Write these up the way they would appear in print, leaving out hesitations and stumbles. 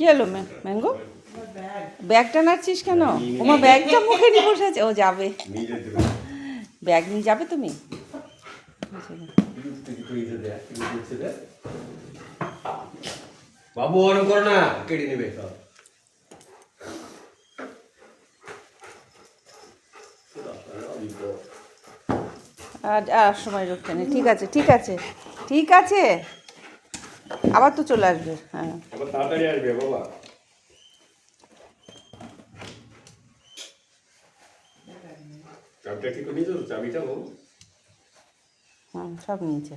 কী হলো ম্যাঙ্গো? ব্যাগটা নাড়ছিস কেন? তোমার ব্যাগটা মুখে নিয়ে বসে আছে। ও যাবে, ব্যাগ নিয়ে যাবে তুমি? বাবু অনেক করো না, কেটে নেবে সব। আর সময় রক্ষে নেই। ঠিক আছে, ঠিক আছে, ঠিক আছে, আবার তো চলে আসবে। হ্যাঁ, তাড়াতাড়ি আসবে বাবা। চাবিটা ঠিক করে নিয়েছো তো? চাবিটা বাবু সব নিয়েছে।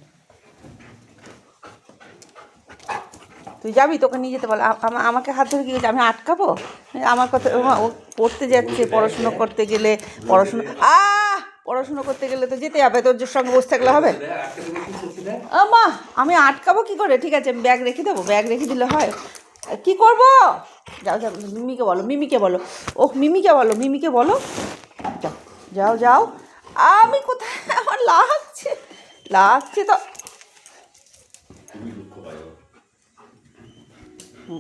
তুই যাবি? তোকে নিয়ে যেতে বল। আমাকে হাত ধরে কি করছে? আমি আটকাবো? আমার কথা, ও পড়তে যাচ্ছে, পড়াশুনো করতে গেলে পড়াশুনো করতে গেলে তো যেতে হবে, তোর সঙ্গে বসে থাকলে হবে? মা, আমি আটকাবো কি করে? ঠিক আছে, আমি ব্যাগ রেখে দেবো, ব্যাগ রেখে দিলে হয়? কি করব? যাও যাও, মিমিকে বলো, মিমিকে বলো। ওহ, মিমিকে বলো, মিমিকে বলো। যাও যাও যাও। আমি কোথায়? আমার লাগছে, লাগছে তো।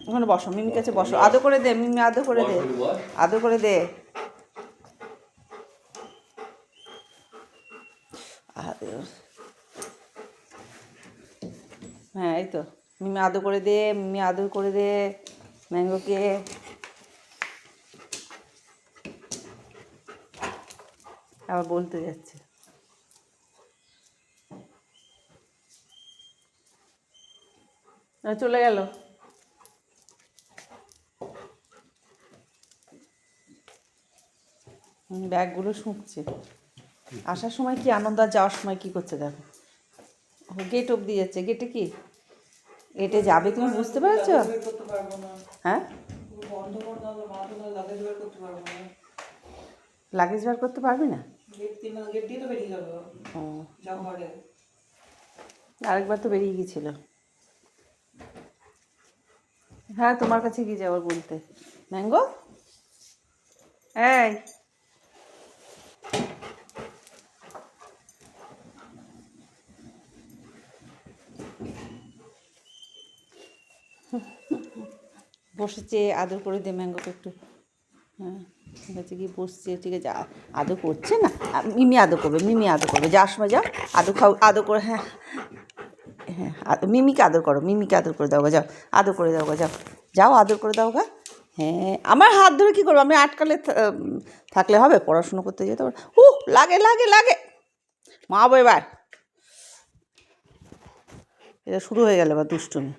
ওখানে বসো, মিমির কাছে বসো, আদর করে দে মিমি, আদর করে দে, আদর করে দে। হ্যাঁ, এই তো, মিমি আদর করে দে, মিমি আদর করে দে ম্যাঙ্গোকে। আবার বলতে যাচ্ছে। চলে গেল। ব্যাগগুলো শুঁকছে। আসার সময় কি আনন্দ, আর যাওয়ার সময় কি করছে দেখো। গেট অবধি যাচ্ছে। গেটে কি? গেটে যাবে, তুমি বুঝতে পেরেছ? হ্যাঁ, লাগেজ বার করতে পারবি না? আরেকবার তো বেরিয়ে গিয়েছিল। হ্যাঁ, তোমার কাছে গিয়ে যাওয়ার বলতে। ম্যাঙ্গো, এই বসেছে, আদর করে দে ম্যাঙ্গোকে একটু। হ্যাঁ, ঠিক আছে, গিয়ে বসছে। ঠিক আছে, আদর করছে না? মিমি আদর করবে, মিমি আদর করবে। যাওয়ার সময় যাও, আদর খাও, আদর করে। হ্যাঁ হ্যাঁ, মিমিকে আদর করো, মিমিকে আদর করে দাও গা, যাও আদর করে দাও গা, যাও যাও, আদর করে দাও গা। হ্যাঁ, আমার হাত ধরে কী করবো? আমি আটকালে থাকলে হবে? পড়াশুনো করতে যেতে পারো। লাগে লাগে লাগে। মা এবার এটা শুরু হয়ে গেল, এবার দুষ্টুমি।